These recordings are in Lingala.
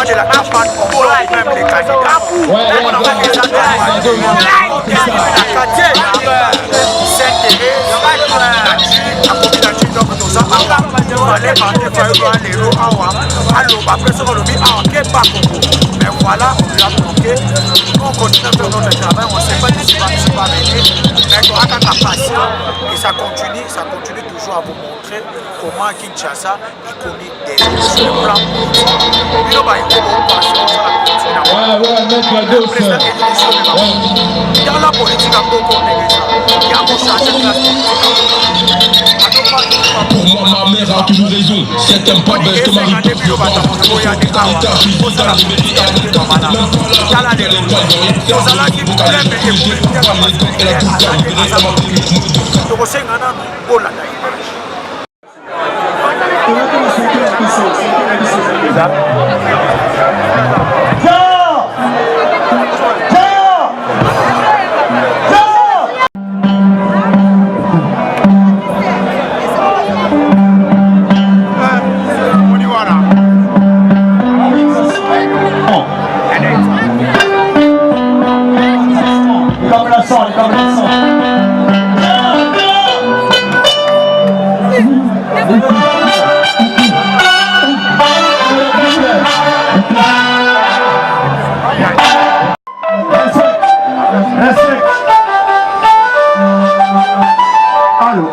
de la campagne, on voit même les candidats. Mais voilà, on lui a bloqué. On continue à faire notre travail, on ne sait pas si ça va venir. Mais on a patient et ça continue toujours à vous montrer comment Kinshasa est connu sur le plan politique. Dans la politique, il y a beaucoup de choses. Il y a beaucoup de choses. Pour moi, ma mère a toujours raison. Si elle t'aime pas, baisse ton mari.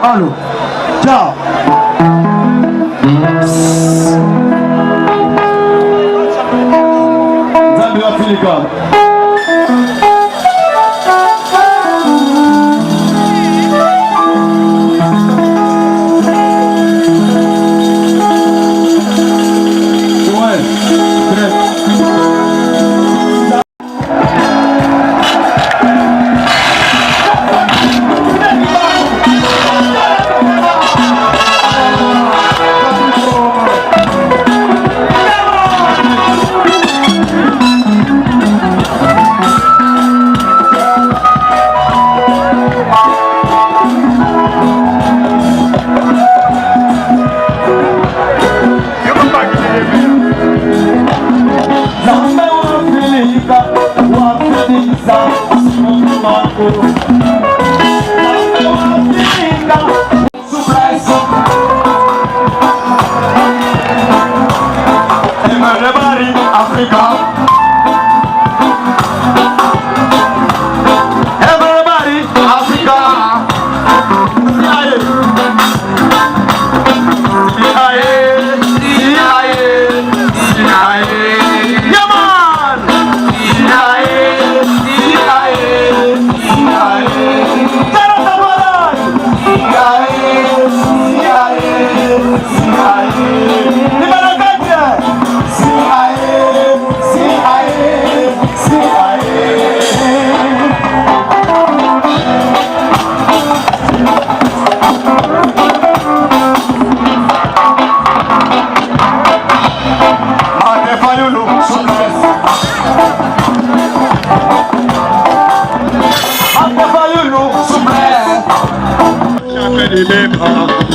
Allô, ciao. Zambia Africa.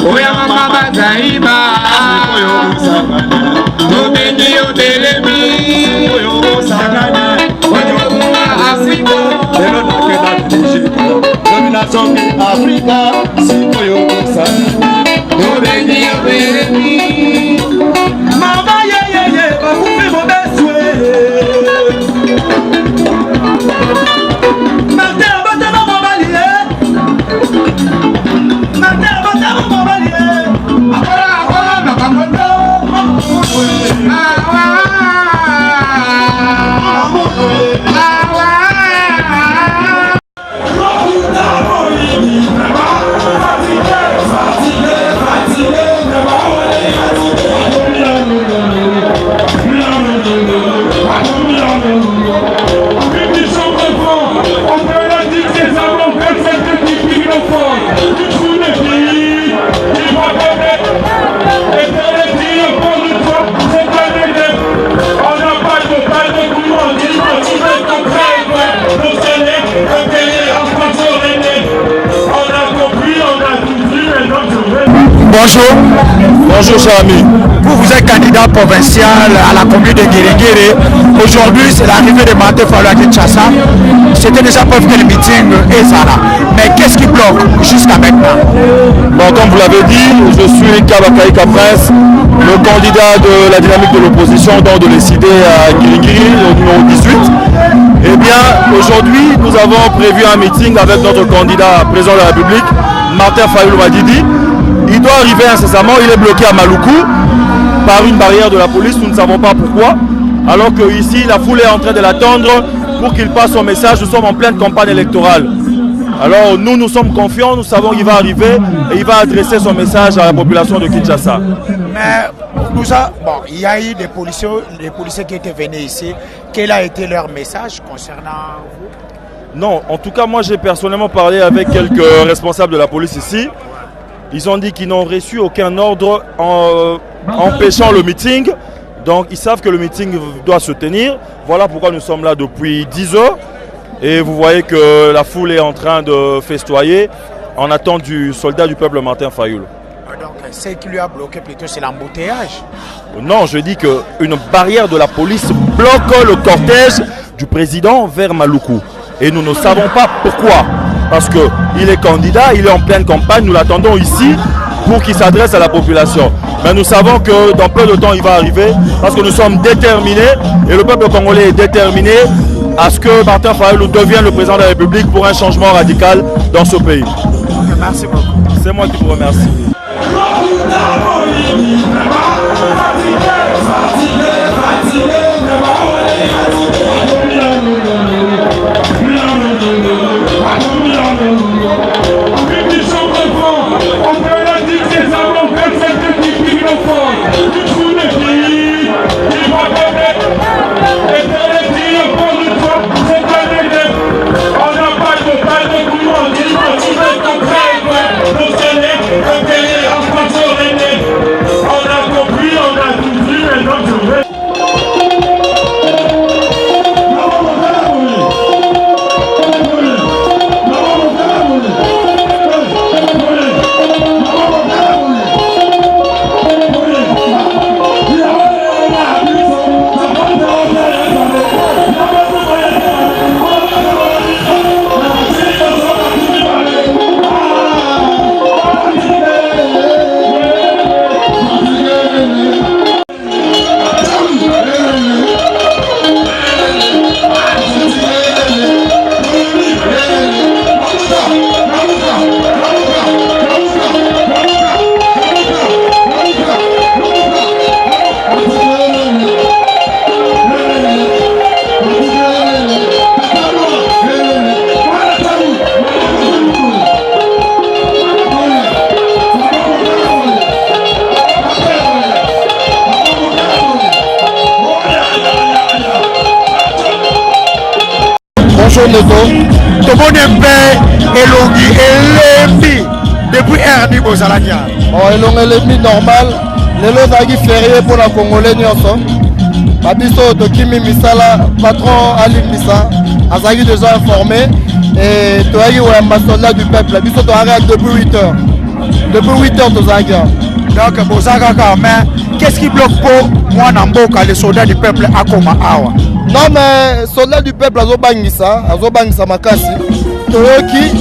Oya mama bazaiba Obengi odelemi Ojokuna Afrika Lelo nakeda Nigeria Domination in Africa Sikoyo Kusani Obengi odelemi Mama ye Bakufe mo beswe Mate abatana mo baliye Fatigué, bonjour. Bonjour cher ami. Vous êtes candidat provincial à la commune de Guéréguéré. Aujourd'hui, c'est l'arrivée de Martin Fayulu à Kinshasa. C'était déjà preuve que le meeting est là. Mais qu'est-ce qui bloque jusqu'à maintenant? Bon, comme vous l'avez dit, je suis Kabakaï Prince, le candidat de la dynamique de l'opposition, donc de l'ECD à Guéréguéré, au numéro 18. Eh bien, aujourd'hui, nous avons prévu un meeting avec notre candidat président de la République, Martin Fayulu Madidi. Il doit arriver incessamment, il est bloqué à Maluku par une barrière de la police, nous ne savons pas pourquoi. Alors que ici, la foule est en train de l'attendre pour qu'il passe son message. Nous sommes en pleine campagne électorale. Alors nous sommes confiants, nous savons qu'il va arriver et il va adresser son message à la population de Kinshasa. Mais il y a eu des policiers qui étaient venus ici. Quel a été leur message concernant vous? Non, en tout cas, moi j'ai personnellement parlé avec quelques responsables de la police ici. Ils ont dit qu'ils n'ont reçu aucun ordre en empêchant le meeting. Donc ils savent que le meeting doit se tenir. Voilà pourquoi nous sommes là depuis 10 heures. Et vous voyez que la foule est en train de festoyer en attente du soldat du peuple Martin Fayulu. Donc ce qui lui a bloqué plutôt c'est l'embouteillage? Non, je dis qu'une barrière de la police bloque le cortège du président vers Maluku. Et nous ne savons pas pourquoi. Parce qu'il est candidat, il est en pleine campagne, nous l'attendons ici pour qu'il s'adresse à la population. Mais nous savons que dans peu de temps il va arriver parce que nous sommes déterminés et le peuple congolais est déterminé à ce que Martin Fayulu devienne le président de la République pour un changement radical dans ce pays. Merci beaucoup. C'est moi qui vous remercie. Bonjour Neto. Tout le monde est Elongi, depuis RD Bozalakia. Elongi normal. Lelo nagi férié pour la Congolais nyonso. Babiso de Kimi Misala, patron Ali Missa, Azagi déjà informé. Et Toagi ou ambassadeur du peuple. Babiso doit arrêter depuis 8 heures. Depuis 8 heures Tozaga. Donc Bozalakia, mais qu'est-ce qui bloque pour moi Namboka, les soldats du peuple à Koma Awa? Non mais soldats du peuple azobangisa makasi. Toyoki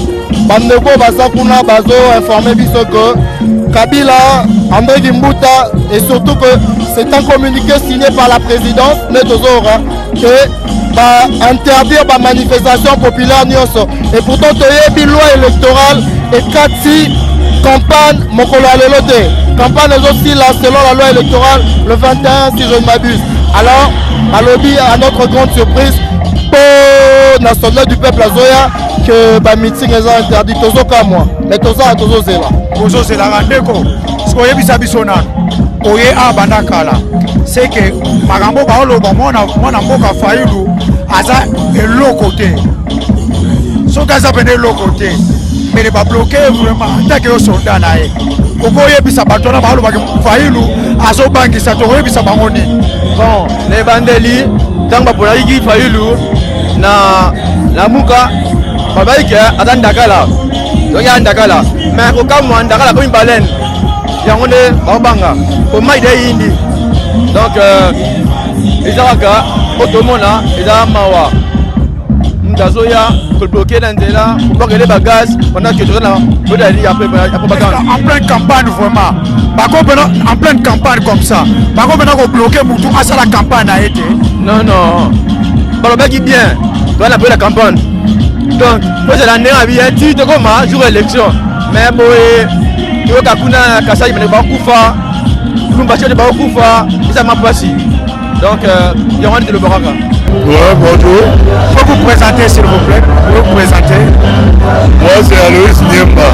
bandeko baza kuna bazo informé biso que Kabila, André Gimbuta et surtout que c'est un communiqué signé par la présidence Netozora que va interdire la manifestation populaire nyonso. Et pourtant toyebi loi électorale et kati campagne mokolo alelo te. Campagne aussi là selon la loi électorale le 21 si je ne m'abuse. Alors alobi à notre grande surprise pour la soldat du peuple Azoya que le meeting est interdit tozoka moi mais toza tozozela kozozela randeko soye bisabisonan oye abandakala c'est que makambo baoloba mwana mboka Fayulu aza eloko te soki aza pene eloko te mais ba bloqué vraiment attaque yo soldat na ye okoyebisa bato na balobaki Fayulu azobangisa tokoyebisa bango nini? bon les bandeli ntango bapolaki Fayulu na muka babaiki atandakala donc andakala mais okamwa andakala komi baleine yango nde baobanga oma ide yindi donc ezalaka otomona eza mawa Dazoya, pour bloquer l'Andela, pour bloquer les bagages, pendant que je suis là, je vais aller après. En pleine campagne, vraiment. En pleine campagne comme ça. Par contre, maintenant, bloquer pour tout, ça la campagne a été. Non, non. Balobé qui bien, doit la la campagne. Donc, moi j'ai l'année à vie, tu te comment, jour élection. Mais pour tu vois, Kakuna, Kassai, il va Koufa, Lumbaché de Baokoufa, ça m'a passé. Donc, il y aura de l'Obaraka. Ouais, bonjour. Faut vous présenter s'il vous plaît. Vous présenter. Moi c'est Aloïs Niemba.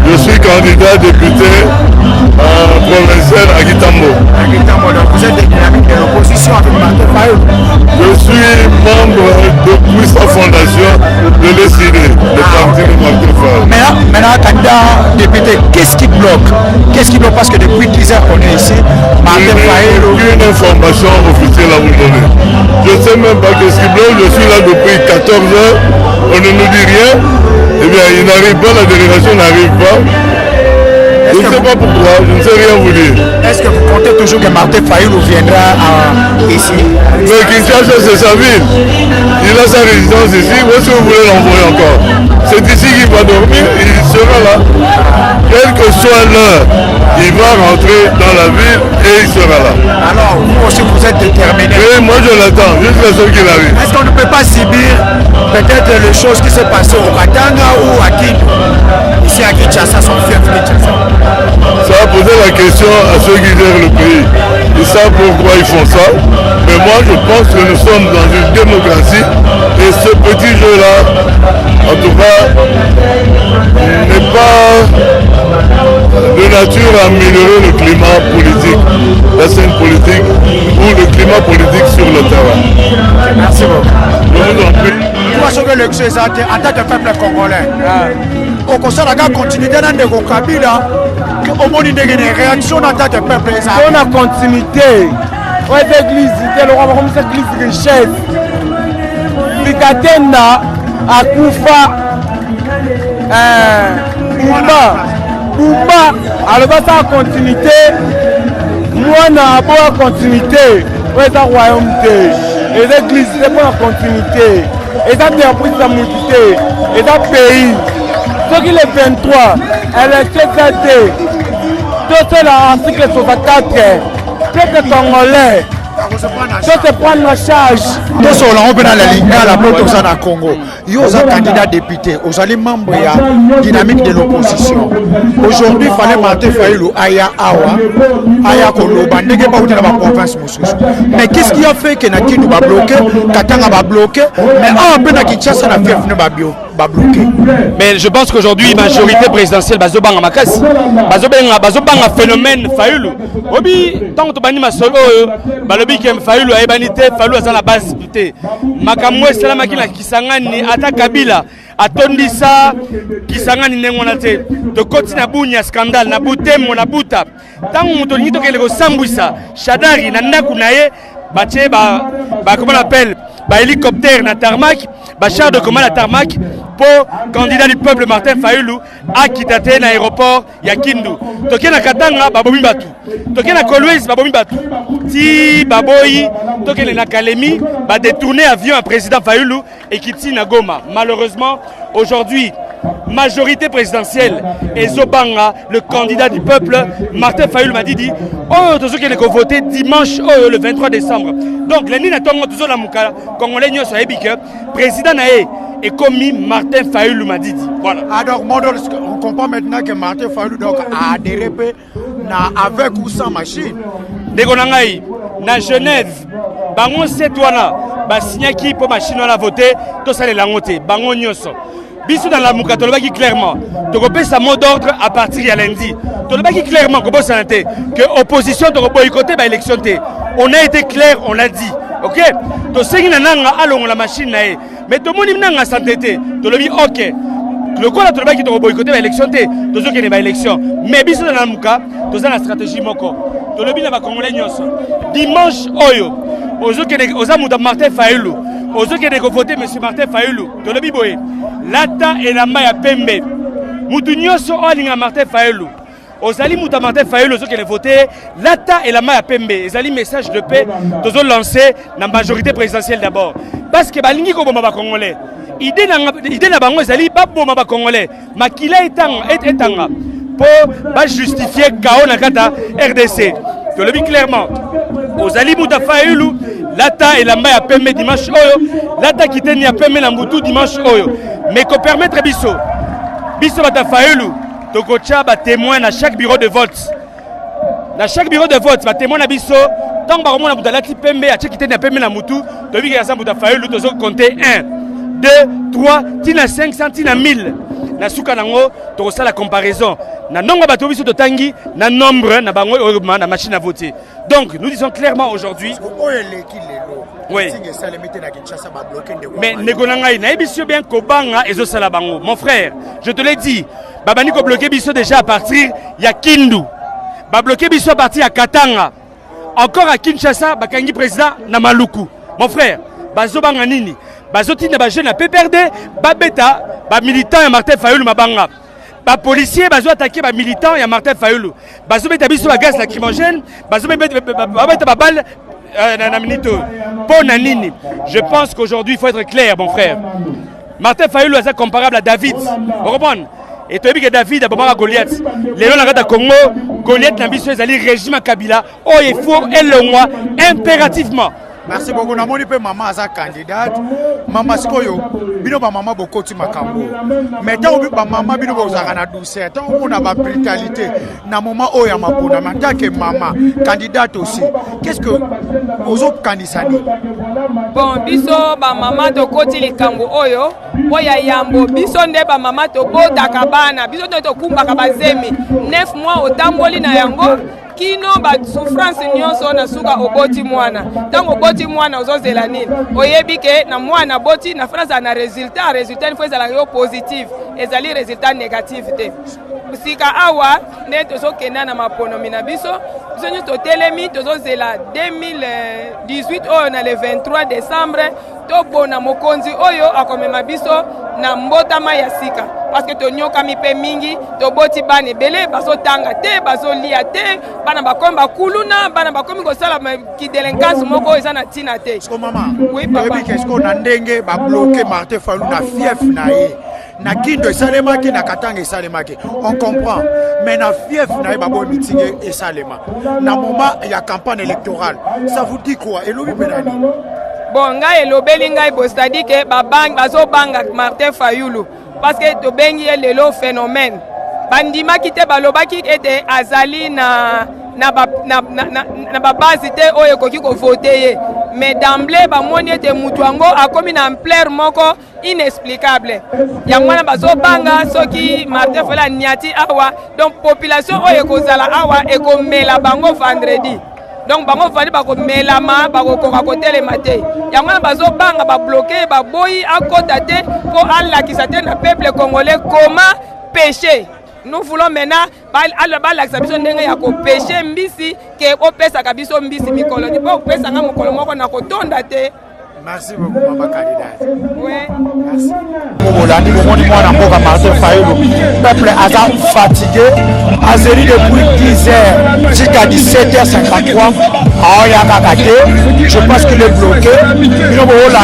Je suis candidat député provincial à Gitambo. Donc vous êtes des dynamiques de l'opposition avec Martin Fayulu. Je suis membre depuis sa fondation de l'ECD, le parti de Martin Fayulu. Maintenant, candidat député, qu'est-ce qui bloque? Qu'est-ce qui bloque? Parce que depuis 10 heures qu'on est ici, Martin Fayulu. Aucune information officielle à vous donner. Je ne sais même pas qu'est-ce qui bloque. Je suis là depuis 14 heures. On ne nous dit rien. Eh bien, il n'arrive pas, la délégation n'arrive pas. Je ne sais pas pourquoi, je ne sais rien vous dire. Est-ce que vous comptez toujours que Martin Fayulu viendra ici? Mais Kinshasa, c'est sa ville. Il a sa résidence ici. Où est-ce que vous voulez l'envoyer encore? C'est ici qu'il va dormir, il sera là. Quelle que soit l'heure, il va rentrer dans la ville et il sera là. Alors, vous aussi, vous êtes déterminé. Oui, moi je l'attends, jusqu'à ce qu'il arrive. Est-ce qu'on ne peut pas subir peut-être les choses qui s'est passées au Katanga ou à Kindu? Ici à Kinshasa, son fief Kinshasa. Ça va poser la question à ceux qui gèrent le pays. Ils savent pourquoi ils font ça. Mais moi, je pense que nous sommes dans une démocratie. Et ce petit jeu-là, en tout cas, n'est pas de nature à améliorer le climat politique, la scène politique ou le climat politique sur le terrain. Merci beaucoup. Je vous en prie. Toi, ce que l'élection est en tant que peuple congolais, au conseil de la continuité de Kabila, au moins une réaction en tant que peuple. On a continuité. On est église, le roi comme cette église richesse. Likatenda, Akufa, Bumba, alors ça a continuité. Moi, na boa continuité. On est un royaume. Les églises, c'est pour la continuité. Et ça détruit sa multité. Et ça pays. Ce qui est 23, elle est CKT. Tout c'est l'article 64. Peuple congolais. Tout se prendre en charge. Tous ceux qui ont la ligne à la porte au Congo, ils sont candidats députés, ils sont membres de la dynamique de l'opposition. Aujourd'hui, il fallait Martin Fayulu Aya Awa, Aya Koloba, n'est pas où dans la province. Mais qu'est-ce qui a fait que Nakindu va bloquer, Katanga va bloquer, mais un peu Kinshasa na fief ne va bloquer. Mais je pense qu'aujourd'hui, majorité présidentielle, Bazobanga Makasi, Bazobanga phénomène Fayulu. Obi, tant que tu bani masolo, Balobi qui Fayulu a ébanité, Fayulu a la base puté. Makamwe Salamaki na Kisangani, Ata Kabila, Atondisa, Kisangani Nengonate, de Koti na Bunya scandale, na Butemo, na Buta. Tant que tu n'as pas Sambouissa, Shadari, Nanaku Naye, Baché, comment on appelle, hélicoptère na tarmac, char de commande à tarmac pour candidat du peuple Martin Fayulu à Kitate na aéroport Yakindu. Toké na Katanga babomi batu. Toké na Kolwezi babomi batu. Ti baboyi toké na Kalemi ba détourner avion à président Fayulu et Kiti na Goma. Malheureusement, aujourd'hui majorité présidentielle et Zobanga, le candidat du peuple, Martin Fayulu m'a dit oh, tous ceux qui ont voté dimanche le 23 décembre. Donc, les Nina Tongo, tous ceux qui ont Congolais, président Naé et commis Martin Fayulu m'a dit. Voilà. Alors, on comprend maintenant que Martin Fayulu a adhéré avec ou sans machine. Dès qu'on a eu, dans Genève, Bangon Setouana, signé qui pour machine on a voté, tout ça les langoté, Bangon Nyoso. Bisous dans la mouka, qui clairement, tu repères sa mot d'ordre à partir de lundi. Tu qui clairement que l'opposition doit boycotter l'élection. On a été clair, on l'a dit. Ok? Tu sais qu'il y a la machine, mais tout le monde a s'entêté. Tu le dis ok. Le quoi là, tu dois boycotter l'élection, tu sais qu'il y a une élection. Mais bisous dans la mouka, tu as la stratégie moko. Tu le dis dans Congolais. Dimanche, Oyo, aux amours de Martin Fayulu. Aux autres qui ont voté M. Martin Fayulu, de l'Obiboé, Lata et la Maya Pembe, Moutounioso Olinga Martin Fayulu, Ozali Mouta Martin Fayulu, ceux qui ont voté, Lata et la Maya Pembe. Ozali message de paix, tous ont lancé la majorité présidentielle d'abord. Parce que Balingi ko bomba congolais. Idée na bango ezali ba bomba congolais. Makila etanga pour justifier chaos na kata RDC. Je le dis clairement. Ozali Mouta Fayulu, Lata et la Maya Pembe dimanche oyo, Lata qui teni a Pembe na Mbutu dimanche oyo. Mais qu'on permettre biso Mouta Fayulu Tokocha ba témoin à chaque bureau de vote. Dans chaque bureau de vote, ba témoin na biso tant ba romona budalati pembe a cheki tena pembe na mutu, to bi ka Mouta Fayulu to zo compter 1 2 3 tina 500 tina 1000. Na suka nango to ça la comparaison. Na nombre ba to biso to tangi na nombre na bango na machine à voter. Donc nous disons clairement aujourd'hui oui. Mais Negonangai, naïbisio bien Kobanga et Zosalabango. Mon frère, je te l'ai dit, Babani ko bloqué biso déjà à partir ya Kindu. Ba bloqué biso à partir à Katanga. Encore à Kinshasa, Bakangi président na Maluku. Mon frère, Bazobanga nini. Bazotina ba jeune à PPRD, ba beta, ba militant ya Martin Fayulu mabanga. Ba policier bazo attaquer ba militant ya Martin Fayulu. Bazo beta biso ba gaz lacrymogène, bazo beta ba balle. Je pense qu'aujourd'hui il faut être clair, mon frère. Martin Fayulu est comparable à David. Vous comprenez? Et tu as vu que David a bombaré Goliath. Les gens de Congo, Goliath n'a pas le régime Kabila. Oh, il faut et impérativement. Merci beaucoup. Na moni pe maman aza candidate. Maman sikoyo bino ba maman bokoti makambo. Mais tant obi ba maman bino bozaka na douceur. Tant on a ba brutalité na moment oya mapona. Mais tant que maman candidate aussi. Qu'est-ce que ozo kandisani? Bon, biso ba maman to koti likambo oyo. Oya yambo biso nde ba maman to bota kabana. Biso to kumba kabazemi. 9 mois otamboli na yango. Kino ba souffrance nyonso na suka oboti mwana tango oboti mwana ozozela nini oyebi ke na mwana boti na France na résultat il faut ezala yo positif ezali résultat négatif te sika awa nde tozokenda na maponomi na biso biso to telemi tozozela 2018 oyo na le 23 décembre topona mokonzi oyo akomema biso na mbotama ya sika parce que tonyoka mipe mingi toboti bana ebele bazotanga te bazolia te bana bakomi bakuluna bana bakomi kosala kidelinquance moko eza na tina te. Est-ce que maman oui papa est-ce qu'on a ndenge ba bloquer Martin Fayulu na fief na ye na kindo esalema ki na katanga esalema ki on comprend mais na fief na ye ba bo meeting esalema na moment ya campagne électorale ça vous dit quoi elobi penani? Bon ngai elobeli ngai bo c'est-à-dire que babang bazobanga Martin Fayulu parce que to bengi lelo phénomène bandima kite balobaki ete azali na base te oyo koki ko voter mais d'emblée ba moni ete mutu ango akomi na ampleur moko inexplicable yango wana bazobanga soki Martin Fayulu niati awa donc population oyo kozala awa ekomela bango vendredi. Donc bango fali bako melama bako koka kotelema te yango na bazobanga ba bloquer ba boyi akota te po alakisa te na peuple congolais comment pécher. Nous voulons maintenant balakisa biso ndenge ya ko pécher mbisi ke opesa ka biso mbisi mikolo ni po opesa nga mokolo moko na kotonda te. Merci beaucoup, maman candidate. Oui. Merci. Molandi, le mwana mboka Martin Fayulu. Peuple a fatigué. Azeri depuis 10h jusqu'à 17h53. Je pense qu'il est bloqué.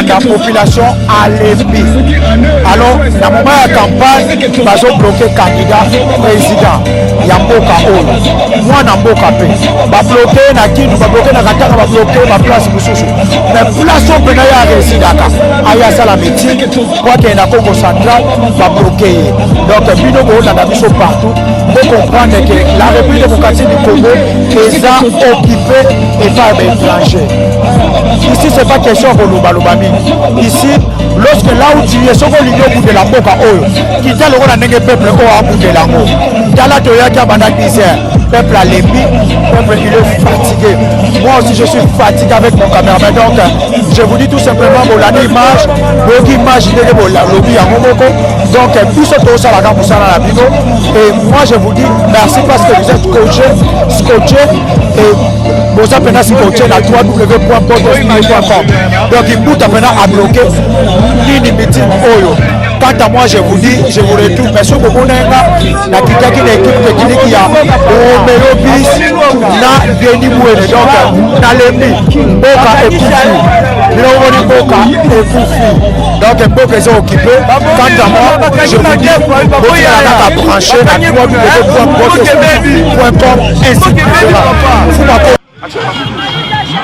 La population a lépi. Alors, dans le moment de la campagne, ils ont bloqué le candidat président. Yamboka Olo. Moi, Namboka P. Va bloquer na Kindu, va bloquer na Katanga, va bloquer ma place Moussoussou. Mais place au Pénaya à Résidaka. Aya Salameti, quoi qu'il y ait na Congo central, va bloquer. Donc, Bino Bola n'a mis partout. Il faut comprendre que la République démocratique du Congo est occupée et par les étrangers. Ici, ce n'est pas question de Lubami. Ici, lorsque là où tu es, ce qu'on dit au bout de la boca, qui t'a le rôle d'un peuple au bout de la mort. Dans la Toya qui a bandé misère, peuple a l'épi, peuple il est fatigué. Moi aussi, je suis fatigué avec mon caméraman. Donc, je vous dis tout simplement, l'image, l'image de lobby à Momoko. Donc, tout ce que ça va dans la vidéo. Et moi, je vous dis merci parce que vous êtes coaché, scotché et vous avez scotché la www.podosmile.com. Donc, il faut à bloquer l'inimitime Oyo. Quant à moi, je vous dis, je vous retourne. Mais ce que vous avez, la Kika qui est l'équipe technique qui a Romeo Bis, na Denis Mouene, donc na Lemni, Boka et Koufi. Nous Boka et Koufi. Donc Boka est occupé. Quant à moi, je vous dis, vous avez branché à www.com ainsi de suite.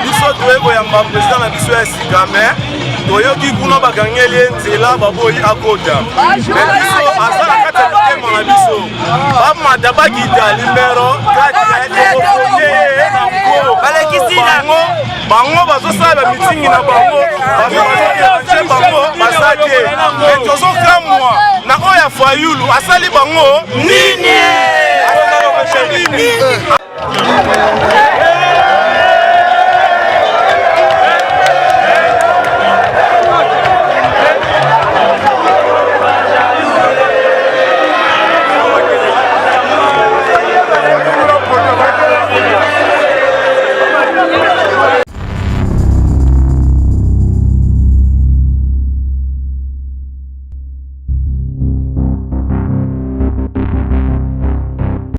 biso toyekoyamba président na biso ya sika me toyoki kuna bakangeli ye nzela baboyi akota me biso aza na kati ya motema na biso bamata bakita limero kati ya bango bango bazosala bamitingi na bango bazoe bango baza te me tozokamwa na oyo ya Fayulu asali bango nini